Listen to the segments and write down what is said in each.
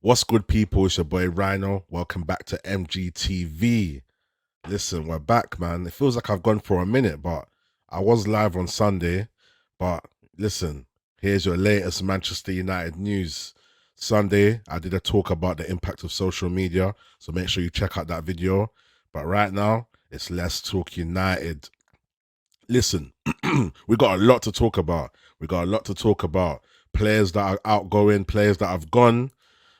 What's good, people? It's your boy Rhino. Welcome back to MGTV. Listen, we're back, man. It feels like I've gone for a minute, but I was live on Sunday. But listen, here's your latest Manchester United news. Sunday, I did a talk about the impact of social media, so make sure you check out that video. But right now, it's Let's Talk United. Listen, we got a lot to talk about. We got a lot to talk about. Players that are outgoing, players that have gone.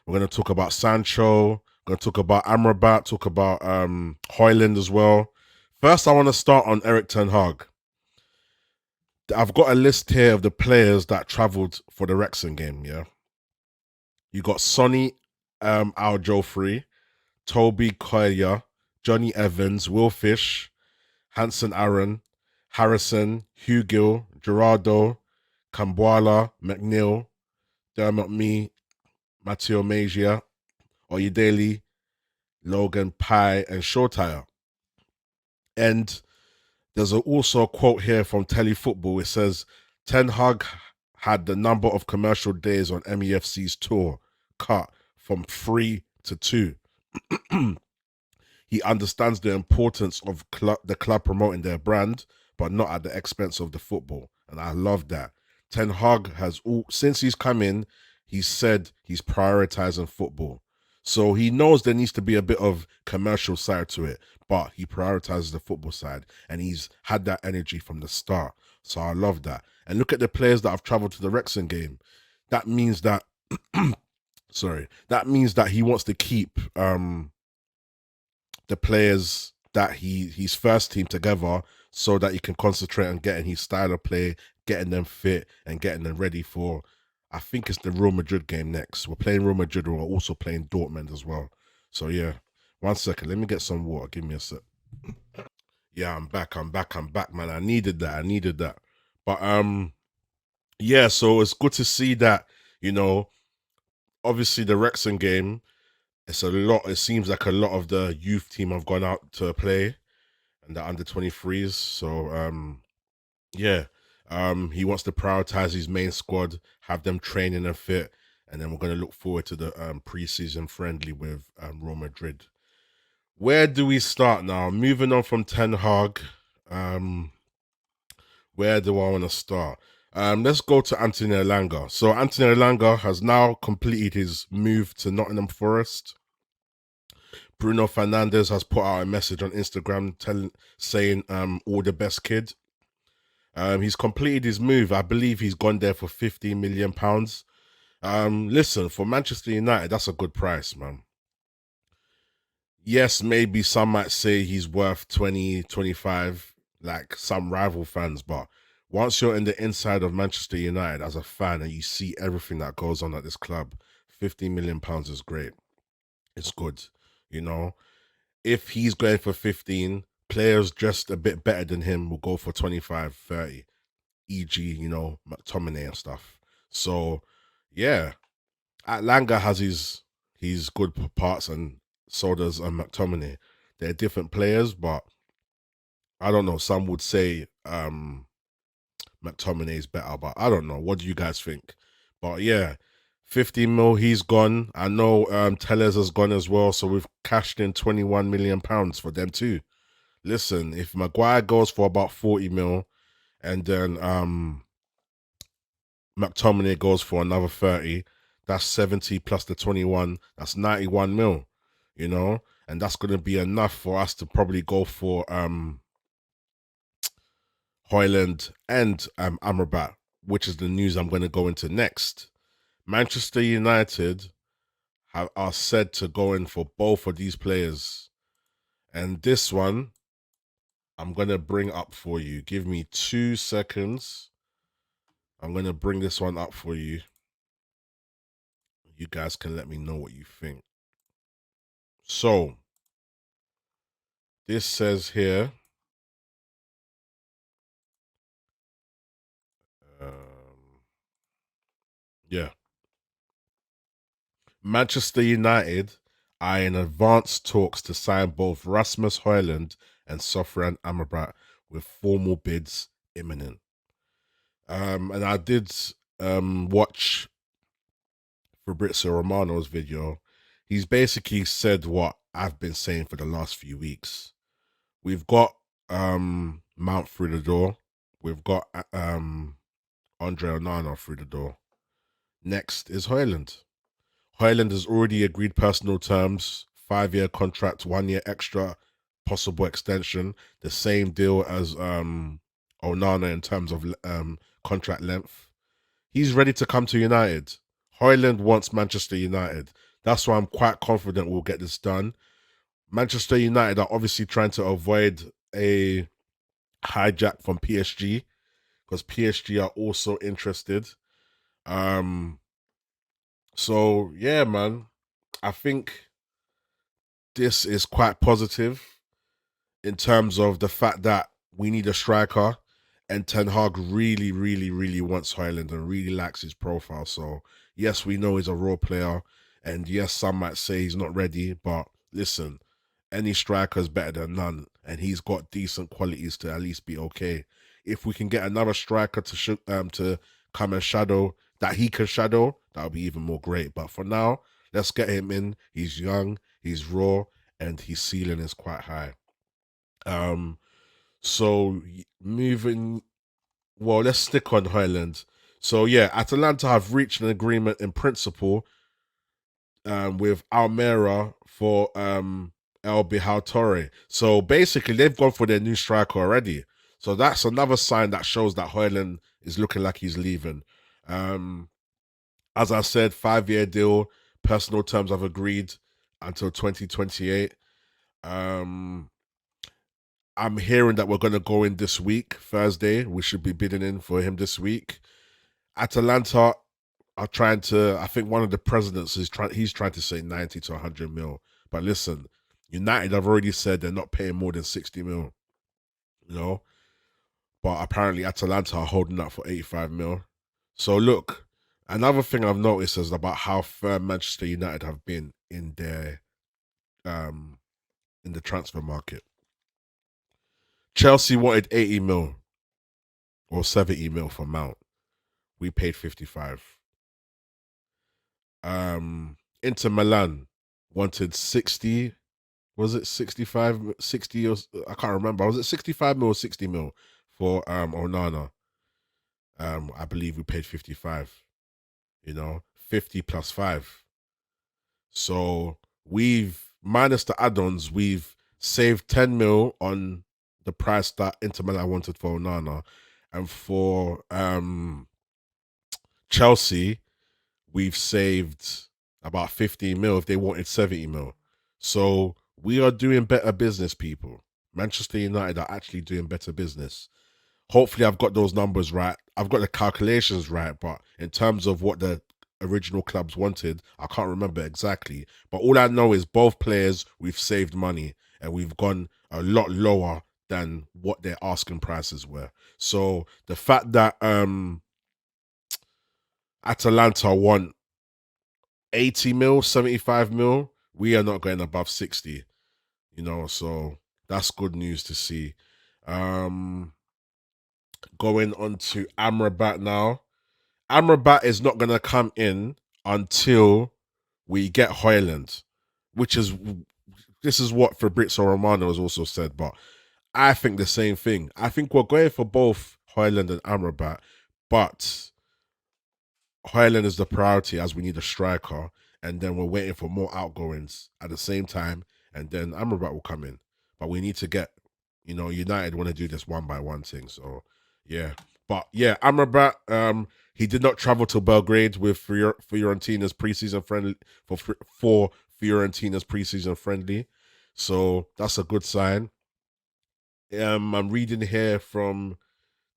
We're going to talk about Sancho. We're going to talk about Amrabat, talk about Hojlund as well. First, I want to start on Erik ten Hag. I've got a list here of the players that travelled for the WREXHAM game, yeah? You got Sonny Al-Jofri, Toby Koya, Johnny Evans, Will Fish, Hanson Aaron, Harrison, Hugh Gill, Gerardo, Kambuala, McNeil, Dermot Me, Matteo Magia, Oyedele, Logan Pye, and Shortire. And there's also a quote here from Telefootball. It says, Ten Hag had the number of commercial days on MEFC's tour cut from 3 to 2. He understands the importance of the club promoting their brand, but not at the expense of the football. And I love that. Ten Hag has, since he's come in, he's said he's prioritizing football. So he knows there needs to be a bit of commercial side to it, but he prioritizes the football side, and he's had that energy from the start. So I love that. And look at the players that have traveled to the WREXHAM game. That means that, that means that he wants to keep the players that he's first team together so that he can concentrate on getting his style of play, getting them fit, and getting them ready for, I think it's the Real Madrid game next. We're playing Real Madrid, and we're also playing Dortmund as well. So yeah, 1 second. Let me get some water. Give me a sec. Yeah, I'm back, man. I needed that. But yeah, so it's good to see that, obviously the Wrexham game, it seems like a lot of the youth team have gone out to play and the under 23s. So yeah. He wants to prioritize his main squad, have them training and fit, and then we're going to look forward to the pre-season friendly with Real Madrid. Where do we start now? Moving on from Ten Hag, where do I want to start? Let's go to Anthony Elanga. So Anthony Elanga has now completed his move to Nottingham Forest. Bruno Fernandes has put out a message on Instagram saying all the best, kid. He's completed his move. I believe he's gone there for £15 million. Listen, for Manchester United, that's a good price, man. Yes, maybe some might say he's worth 20, 25, like some rival fans, but once you're in the inside of Manchester United as a fan and you see everything that goes on at this club, £15 million is great. It's good, If he's going for 15, players just a bit better than him will go for 25, 30. E.g., McTominay and stuff. So, yeah, Elanga has his good parts, and so does McTominay. They're different players, but I don't know. Some would say McTominay is better, but I don't know. What do you guys think? But yeah, 15 mil, he's gone. I know Tellez has gone as well, so we've cashed in £21 million for them too. Listen, if Maguire goes for about 40 mil, and then McTominay goes for another 30, that's 70 plus the 21, that's 91 mil, and that's going to be enough for us to probably go for Hojlund and Amrabat, which is the news I'm going to go into next. Manchester United are said to go in for both of these players, and this one I'm going to bring up for you. Give me 2 seconds. I'm going to bring this one up for you. You guys can let me know what you think. So, this says here, yeah, Manchester United are in advanced talks to sign both Rasmus Hojlund and Sofran Amrabat with formal bids imminent. And I did watch Fabrizio Romano's video, he's basically said what I've been saying for the last few weeks. We've got Mount through the door. We've got Andre Onana through the door. Next is Hojlund. Hojlund has already agreed personal terms, 5-year contract, 1 year extra, possible extension, the same deal as Onana in terms of contract length. He's ready to come to United. Hojlund wants Manchester United. That's why I'm quite confident we'll get this done. Manchester United are obviously trying to avoid a hijack from PSG because PSG are also interested. So yeah, man, I think this is quite positive in terms of the fact that we need a striker, and Ten Hag really, really, really wants Hojlund and really likes his profile. So yes, we know he's a raw player, and yes, some might say he's not ready, but listen, any striker is better than none, and he's got decent qualities to at least be okay. If we can get another striker to come and shadow that he can shadow, that would be even more great. But for now, let's get him in. He's young, he's raw, and his ceiling is quite high. So moving, well, let's stick on Hojlund. So yeah, Atalanta have reached an agreement in principle with Almera for El Bihal Torre. So basically, they've gone for their new striker already. So that's another sign that shows that Hojlund is looking like he's leaving. As I said, 5-year deal, personal terms I've agreed until 2028. I'm hearing that we're going to go in this week, Thursday. We should be bidding in for him this week. Atalanta are trying to, I think one of the presidents he's trying to say 90 to 100 mil. But listen, United have already said they're not paying more than 60 mil, you know? But apparently Atalanta are holding up for 85 mil. So look, another thing I've noticed is about how firm Manchester United have been in the transfer market. Chelsea wanted 80 mil or 70 mil for Mount. We paid 55. Inter Milan wanted 60. Was it 65, 60 or I can't remember. Was it 65 mil or 60 mil for Onana? I believe we paid 55, 50 plus 5. So we've minus the add-ons, we've saved 10 mil on the price that Inter Milan wanted for Onana. And for Chelsea, we've saved about 15 mil if they wanted 70 mil. So we are doing better business, people. Manchester United are actually doing better business. Hopefully, I've got those numbers right. I've got the calculations right, but in terms of what the original clubs wanted, I can't remember exactly. But all I know is both players, we've saved money and we've gone a lot lower than what their asking prices were. So the fact that Atalanta want 80 mil, 75 mil, we are not going above 60, so that's good news to see. Going on to Amrabat now. Amrabat is not going to come in until we get Hojlund, this is what Fabrizio Romano has also said, but I think the same thing. I think we're going for both Hojlund and Amrabat, but Hojlund is the priority as we need a striker, and then we're waiting for more outgoings at the same time, and then Amrabat will come in. But we need to get, United want to do this one by one thing. So yeah, but yeah, Amrabat, he did not travel to Belgrade with Fiorentina's preseason friendly for Fiorentina's preseason friendly, so that's a good sign. I'm reading here from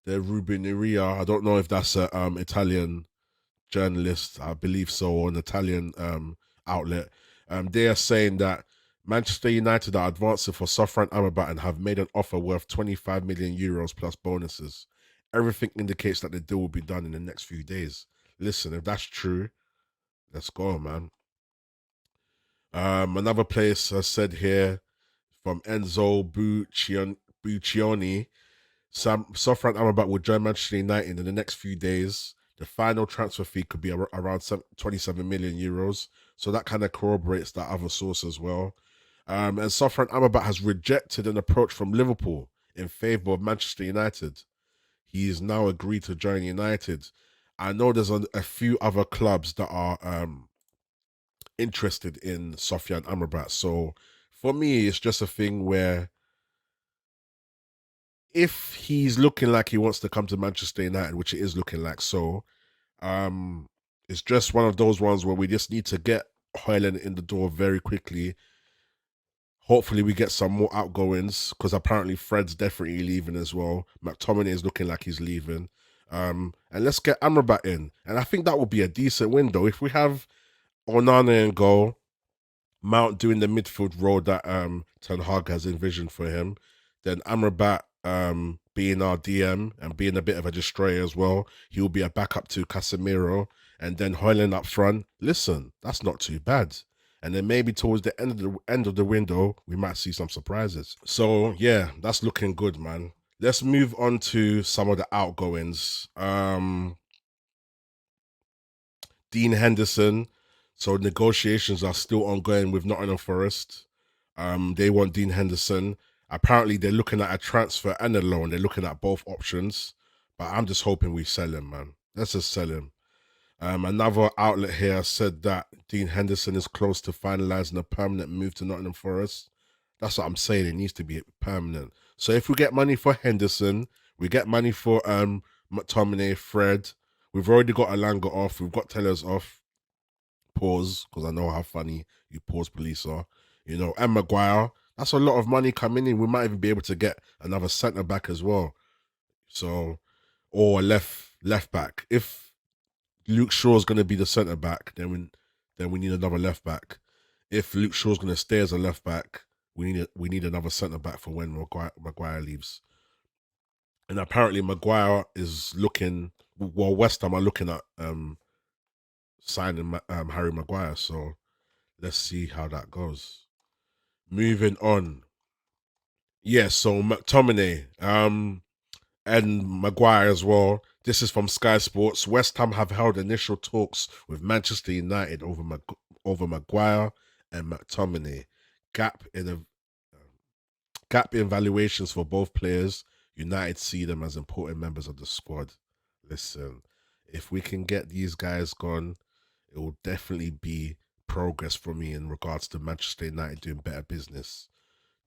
the Rubineria. I don't know if that's a Italian journalist, I believe so, or an Italian outlet. They are saying that Manchester United are advancing for Sofran Amrabat and have made an offer worth 25 million euros plus bonuses. Everything indicates that the deal will be done in the next few days. Listen, if that's true, let's go, man. Another place has said here from Enzo Buccioni, Sofran Amrabat will join Manchester United in the next few days. The final transfer fee could be around 27 million euros. So that kind of corroborates that other source as well. And Sofran Amrabat has rejected an approach from Liverpool in favour of Manchester United. He is now agreed to join United. I know there's a few other clubs that are interested in Sofyan Amrabat. So for me, it's just a thing where if he's looking like he wants to come to Manchester United, which it is looking like so, um, it's just one of those ones where we just need to get Hojlund in the door very quickly. Hopefully we get some more outgoings because apparently Fred's definitely leaving as well. McTominay is looking like he's leaving. And let's get Amrabat in. And I think that would be a decent window. If we have Onana in goal, Mount doing the midfield role that Ten Hag has envisioned for him, then Amrabat being our DM and being a bit of a destroyer as well, he will be a backup to Casemiro, and then Hojlund up front. Listen, that's not too bad. And then maybe towards the end of the window, we might see some surprises. So yeah, that's looking good, man. Let's move on to some of the outgoings. Dean Henderson. So negotiations are still ongoing with Nottingham Forest. They want Dean Henderson. Apparently, they're looking at a transfer and a loan. They're looking at both options. But I'm just hoping we sell him, man. Let's just sell him. Another outlet here said that Dean Henderson is close to finalising a permanent move to Nottingham Forest. That's what I'm saying. It needs to be permanent. So if we get money for Henderson, we get money for McTominay, Fred. We've already got Elanga off. We've got Tellers off. Pause, because I know how funny you pause police are. You know, and Maguire. That's a lot of money coming in. We might even be able to get another centre back as well. So, or left back. If Luke Shaw's going to be the centre back, then we need another left back. If Luke Shaw's going to stay as a left back, we need another centre back for when Maguire leaves. And apparently Maguire is looking. Well, West Ham are looking at signing Harry Maguire. So let's see how that goes. Moving on. Yeah, so McTominay and Maguire as well. This is from Sky Sports. West Ham have held initial talks with Manchester United over Maguire and McTominay. Gap in valuations for both players. United see them as important members of the squad. Listen, if we can get these guys gone, it will definitely be progress for me in regards to Manchester United doing better business.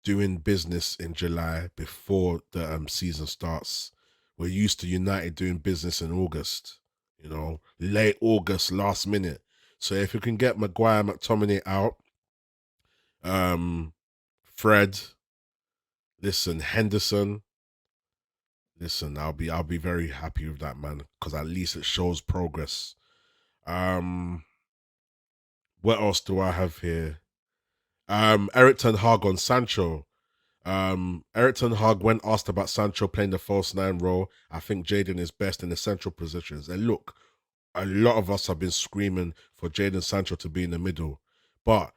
Doing business in July before the season starts. We're used to United doing business in August, you know, late August, last minute. So if we can get Maguire, McTominay out, Fred, listen, Henderson, listen, I'll be very happy with that, man, because at least it shows progress. What else do I have here? Erik ten Hag on Sancho. Erik ten Hag, when asked about Sancho playing the false nine role, I think Jadon is best in the central positions. And look, a lot of us have been screaming for Jadon Sancho to be in the middle. But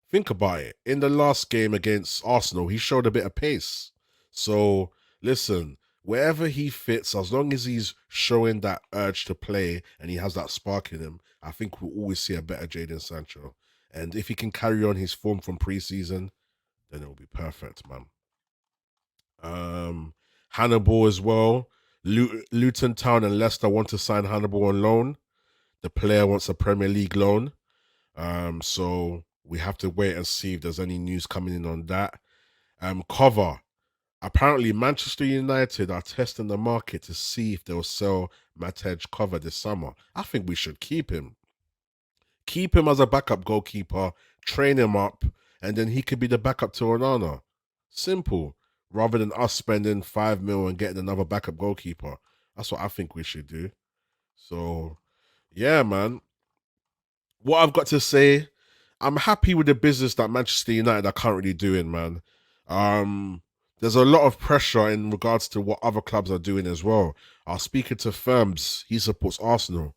think about it. In the last game against Arsenal, he showed a bit of pace. So listen, wherever he fits, as long as he's showing that urge to play and he has that spark in him, I think we'll always see a better Jadon Sancho. And if he can carry on his form from pre-season, then it'll be perfect, man. Hannibal as well. Luton Town and Leicester want to sign Hannibal on loan. The player wants a Premier League loan. So we have to wait and see if there's any news coming in on that. KOVAR. Apparently, Manchester United are testing the market to see if they'll sell MATEJ KOVAR this summer. I think we should keep him. Keep him as a backup goalkeeper, train him up, and then he could be the backup to Onana. Simple. Rather than us spending 5 mil and getting another backup goalkeeper. That's what I think we should do. So, yeah, man. What I've got to say, I'm happy with the business that Manchester United are currently doing, man. There's a lot of pressure in regards to what other clubs are doing as well. I was speaking to Firms. He supports Arsenal.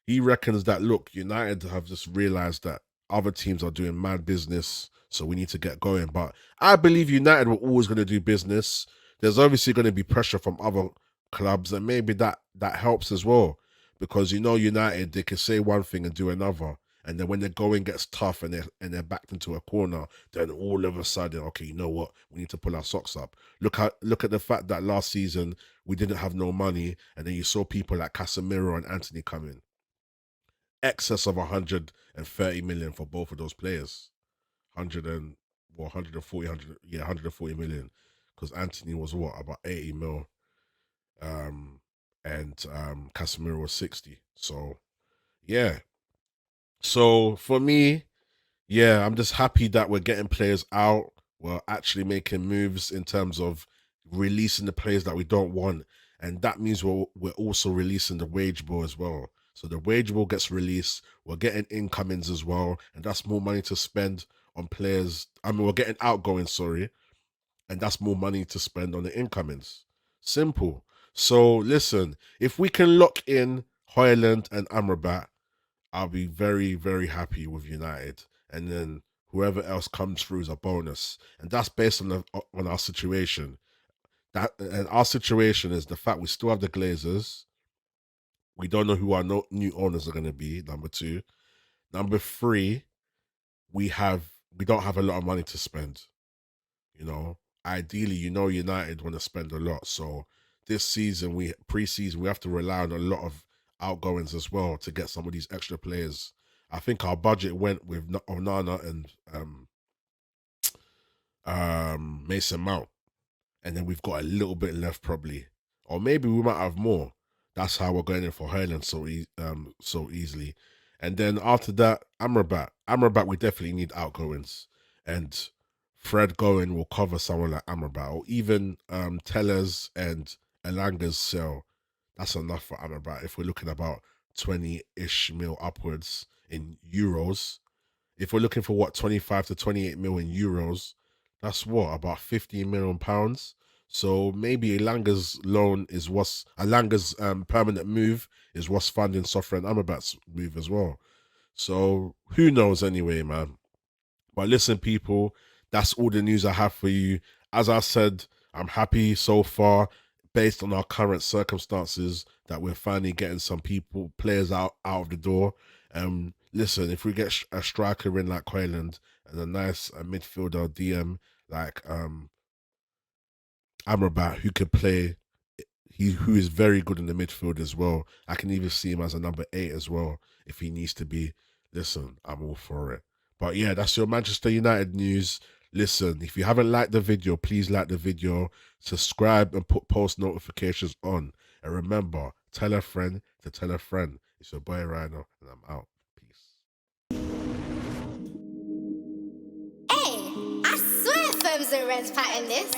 He reckons that, look, United have just realised that other teams are doing mad business, so we need to get going. But I believe United were always going to do business. There's obviously going to be pressure from other clubs, and maybe that helps as well. because you know United, they can say one thing and do another. And then when the going gets tough and they're backed into a corner, then all of a sudden, okay, you know what? We need to pull our socks up. Look at the fact that last season we didn't have no money, and then you saw people like Casemiro and Anthony come in. Excess of 130 million for both of those players. 100 and well, 140, 100, yeah, 140 million. Because Anthony was what, about 80 mil. And Casemiro was 60. So yeah. So for me, yeah, I'm just happy that we're getting players out. We're actually making moves in terms of releasing the players that we don't want. And that means we're also releasing the wage bill as well. So the wage bill gets released. We're getting incomings as well. And that's more money to spend on players. I mean, we're getting outgoing, sorry. And that's more money to spend on the incomings. Simple. So listen, if we can lock in Hojlund and Amrabat, I'll be very, very happy with United. And then whoever else comes through is a bonus. And that's based on our situation. And our situation is the fact we still have the Glazers. We don't know who our new owners are going to be. Number two. Number three, we don't have a lot of money to spend. You know, ideally, United want to spend a lot. So this season, preseason, we have to rely on a lot of outgoings as well to get some of these extra players. I think our budget went with Onana and Mason Mount, and then we've got a little bit left probably, or maybe we might have more. That's how we're going in for Haaland so easily. And then after that, Amrabat, we definitely need outgoings, and Fred going will cover someone like Amrabat, or even Tellers and Elanga's sell. That's enough for Amrabat if we're looking about 20-ish mil upwards in euros. If we're looking for what, 25 to 28 mil in euros, that's what, about 15 million pounds. So maybe Elanga's permanent move is what's funding Sofra and Amrabat's move as well. So who knows anyway, man. But listen, people, that's all the news I have for you. As I said, I'm happy so far, based on our current circumstances, that we're finally getting some players out of the door. Listen, if we get a striker in like Hojlund and a nice midfielder DM like Amrabat, who could play, who is very good in the midfield as well. I can even see him as a number 8 as well if he needs to be. Listen, I'm all for it. But yeah, that's your Manchester United news. Listen, if you haven't liked the video, please like the video, subscribe, and put post notifications on. And remember, tell a friend to tell a friend. It's your boy Rhino, and I'm out. Peace. Hey, I swear firms and rents pattern this.